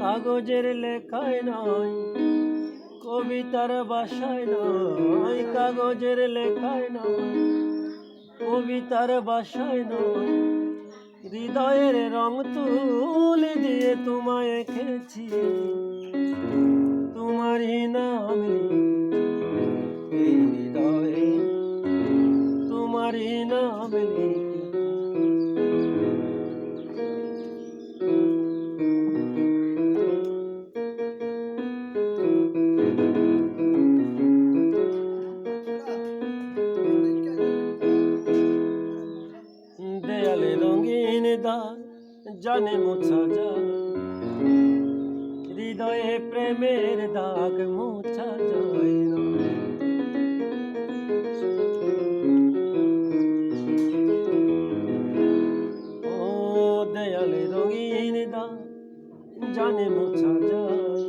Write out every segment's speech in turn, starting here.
কাগজের লেখায় নয়, কবিতার ভাষায় নয়, কাগজের লেখায় নয়, কবিতার ভাষায় নয়, হৃদয়ের রং তুলি দিয়ে তোমায় এঁকেছি, তোমারই নাম লিখেছি এই হৃদয়ে, তোমারই নাম লিখেছি। দেয়ালে রঙিন দাগ জানে মোছা যায়, হৃদয়ে প্রেমের দাগ মোছা যায় না। ও দেয়ালে রঙিন দাগ জানে মোছা যায়,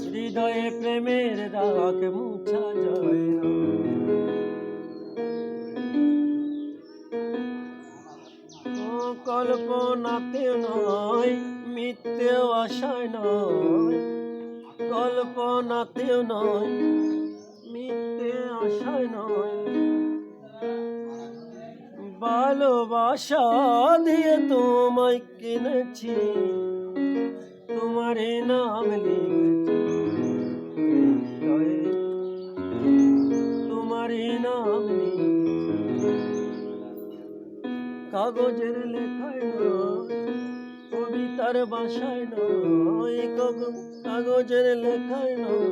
হৃদয়ে প্রেমের দাগ মোছা যায় না। কল্পনাতেও নয়, মিথ্যেও আশায় নয়, কল্পনাতেও নয়, মিথ্যে আশায় নয়, ভালোবাসা দিয়ে তোমায় কিনেছি, তোমারই নাম লিখেছি হৃদয়ে, তোমারই নাম লিখেছি। কাগজের লেখায় নয়, কবিতার ভাষায় নয়, কাগজের লেখায় নয়,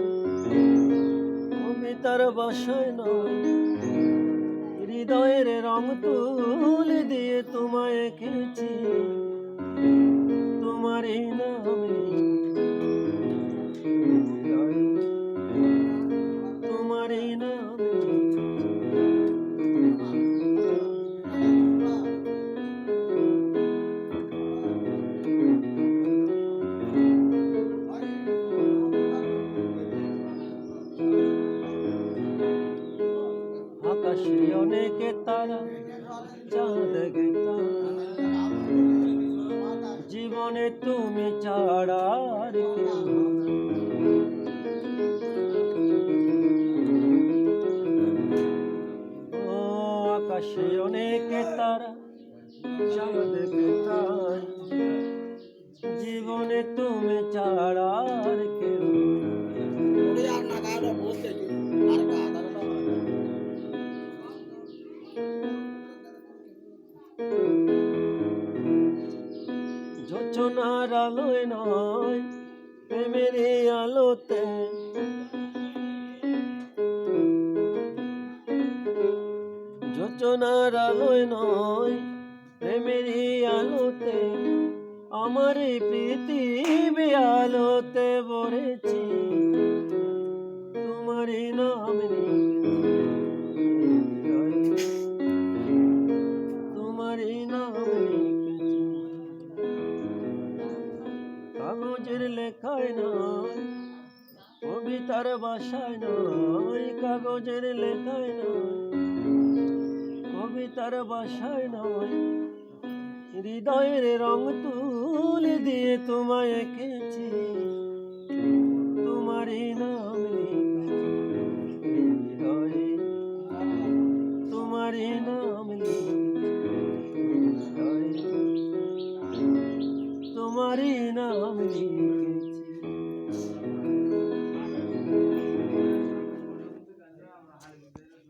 কবিতার ভাষায় নয়, হৃদয়ের রং তুলি দিয়ে তোমায় এঁকেছি, তোমারই নাম লিখেছি হৃদয়ে, তোমারই নাম লিখেছি। আকাশে অনেকে তারা, চাঁদ গেতা, জীবনে তুমি ছাড়া আর কেউ না। ও আকাশে অনেকে তারা, চাঁদ গেতা, জীবনে তুমি ছাড়া আর কেউ জোছনার আলোয় নয়, প্রেমের আলোতে, জোছনার আলোয় নয়, প্রেমের আলোতে, আমার এই পৃথিবী আলোতে ভরেছি, তোমারই নাম লিখেছি হৃদয়ে, তোমারই নাম লিখেছি। কাগজের লেখায় নয়, কবিতার ভাষায় নয়, কাগজের লেখায় নয়, কবিতার ভাষায় নয়, হৃদয়ের রং তুলি দিয়ে তোমায় এঁকেছি, তোমারই নাম লিখেছি হৃদয়ে, তোমারই নাম লিখেছি হৃদয়ে, তোমারই নাম লিখেছি।